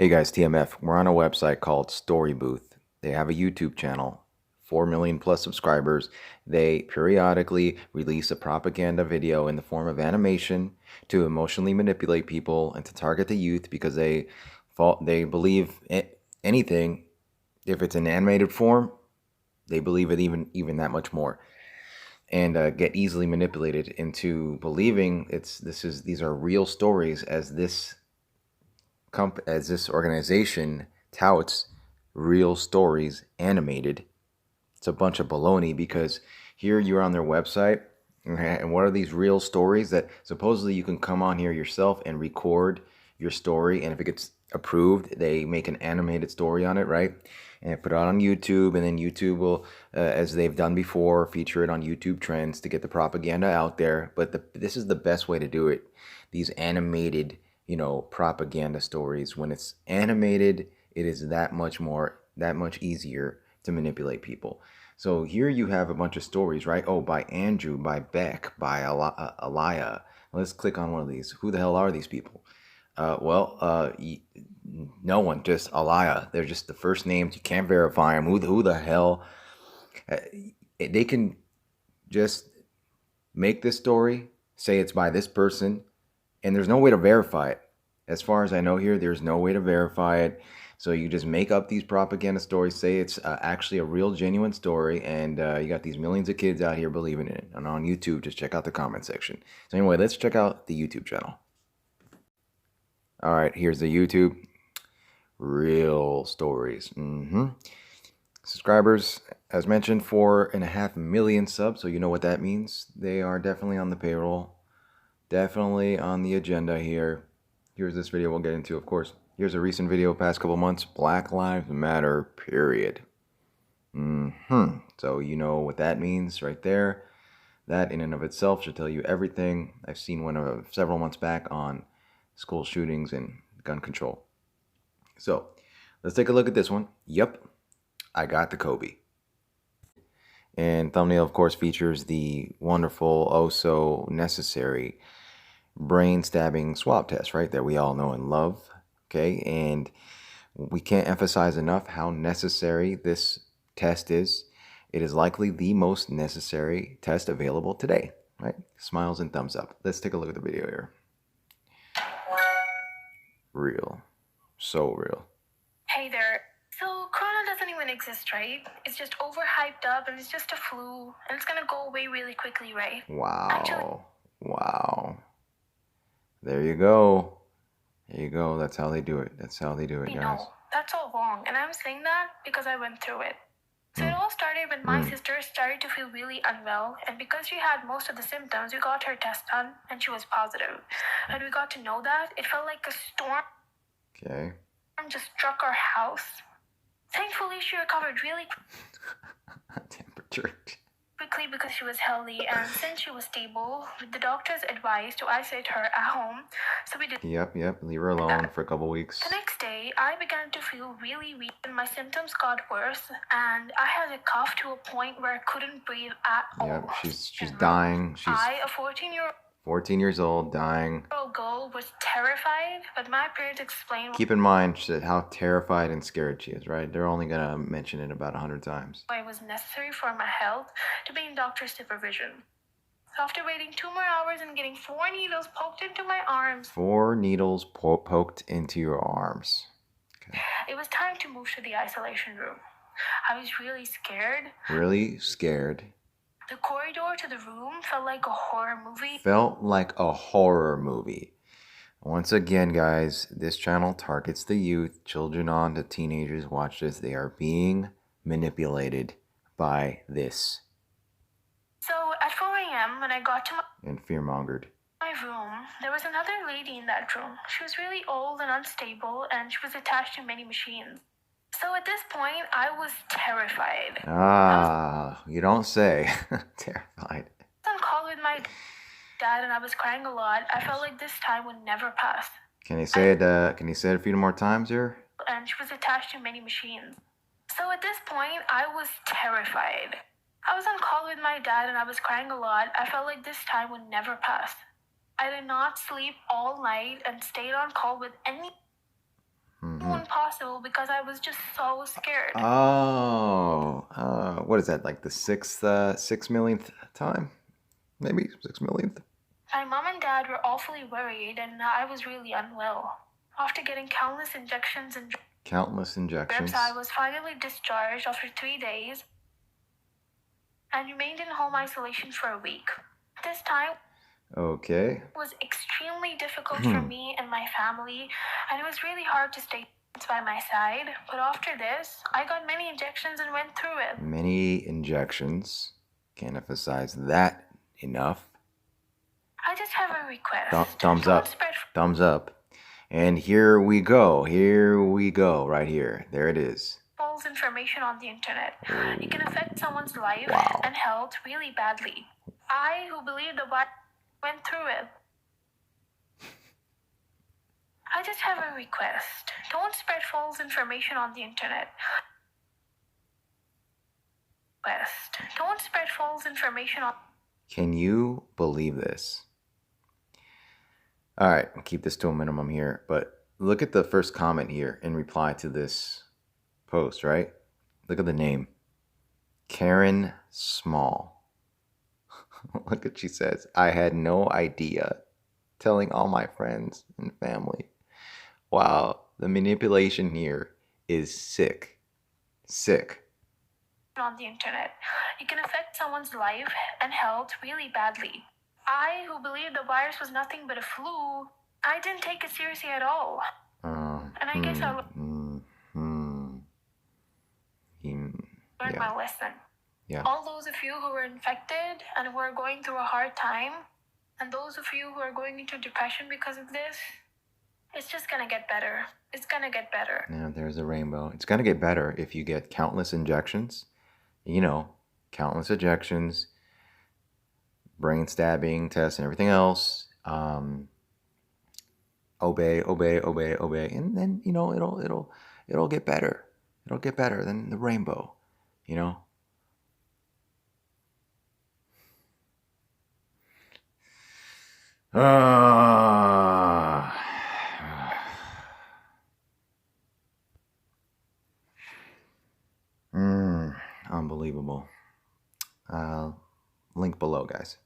Hey guys, TMF. We're on a website called Storybooth. They have a YouTube channel, 4 million plus subscribers. They periodically release a propaganda video in the form of animation to emotionally manipulate people and to target the youth because they believe anything. If it's in animated form, they believe it even that much more, and get easily manipulated into believing these are real stories, as this organization touts real stories animated. It's a bunch of baloney because here you're on their website, and what are these real stories that supposedly you can come on here yourself and record your story, and if it gets approved, they make an animated story on it, right? And put it on YouTube, and then YouTube will, as they've done before, feature it on YouTube Trends to get the propaganda out there. But this is the best way to do it. These animated, propaganda stories. When it's animated, it is that much easier to manipulate people. So here you have a bunch of stories, right? Oh, by Andrew, by Beck, by Aliyah. Let's click on one of these. Who the hell are these people? No one, just Aliyah. They're just the first names. You can't verify them. Who the hell? They can just make this story, say it's by this person, and there's no way to verify it. As far as I know here, there's no way to verify it. So you just make up these propaganda stories, say it's actually a real, genuine story, and you got these millions of kids out here believing in it. And on YouTube, just check out the comment section. So anyway, let's check out the YouTube channel. All right, here's the YouTube. Real stories. Subscribers, as mentioned, 4.5 million subs, so you know what that means. They are definitely on the payroll. Definitely on the agenda here. Here's this video we'll get into, of course. Here's a recent video past couple months. Black Lives Matter, period. So you know what that means right there. That in and of itself should tell you everything. I've seen one of several months back on school shootings and gun control. So let's take a look at this one. Yep, I got the COVlD. And thumbnail, of course, features the wonderful, oh so necessary brain stabbing swab test, right, that we all know and love. Okay, and we can't emphasize enough how necessary this test is. It is likely the most necessary test available today, right? Smiles and thumbs up. Let's take a look at the video here. Real. So real. Hey there. So Corona doesn't even exist, right? It's just overhyped up and it's just a flu and it's gonna go away really quickly, right? Wow. Actually, wow. There you go. There you go. That's how they do it. That's how they do it, guys. No, that's all wrong. And I'm saying that because I went through it. So it all started when my sister started to feel really unwell, and because she had most of the symptoms, we got her test done and she was positive. And we got to know that it felt like a storm just struck our house. Thankfully, she recovered really temperature quickly because she was healthy, and since she was stable, the doctors advised to isolate her at home, so we did. Yep, leave her alone for a couple weeks. The next day, I began to feel really weak, and my symptoms got worse, and I had a cough to a point where I couldn't breathe at all. Yep, she's dying. She's a 14 years old, dying. Girl was terrified, but my parents explained. Keep in mind how terrified and scared she is, right? They're only gonna mention it about 100 times. It was necessary for my health to be in doctor's supervision. So after waiting 2 more hours and getting 4 needles poked into my arms. 4 needles poked into your arms. Okay. It was time to move to the isolation room. I was really scared. Really scared. The corridor to the room felt like a horror movie. Felt like a horror movie. Once again, guys, this channel targets the youth. Children on to teenagers watch this. They are being manipulated by this. So at 4 a.m. when I got to and fearmongered. My room, there was another lady in that room. She was really old and unstable, and she was attached to many machines. So at this point, I was terrified. You don't say. Terrified. I was on call with my dad, and I was crying a lot. I felt like this time would never pass. Can you say it? Can you say it a few more times here? And she was attached to many machines. So at this point, I was terrified. I was on call with my dad, and I was crying a lot. I felt like this time would never pass. I did not sleep all night and stayed on call with anyone possible because I was just so scared. What is that, like the 6 millionth time? Maybe 6 millionth? My mom and dad were awfully worried, and I was really unwell. After getting countless injections and drips, I was finally discharged after 3 days and remained in home isolation for a week. This time Okay. was extremely difficult for me and my family, and it was really hard to stay by my side. But after this, I got many injections and went through it. Many injections. Can't emphasize that enough. I just have a request. Thumbs up. Thumbs up. And here we go. Here we go. Right here. There it is. False information on the internet. It can affect someone's life and health really badly. I, who believed the Bible, went through it. I just have a request. Don't spread false information on the internet. Don't spread false information on... Can you believe this? All right, I'll keep this to a minimum here, but look at the first comment here in reply to this post, right? Look at the name. Karen Small. Look what she says. I had no idea. Telling all my friends and family. Wow, the manipulation here is sick. Sick. On the internet. It can affect someone's life and health really badly. I, who believed the virus was nothing but a flu, I didn't take it seriously at all. And I guess I learned my lesson. Yeah. All those of you who were infected and who are going through a hard time, and those of you who are going into depression because of this, it's just gonna get better. It's gonna get better. Yeah, there's a rainbow. It's gonna get better if you get countless injections. Countless injections, brain stabbing tests, and everything else. Obey, and then it'll get better. It'll get better than the rainbow. Unbelievable. Link below, guys.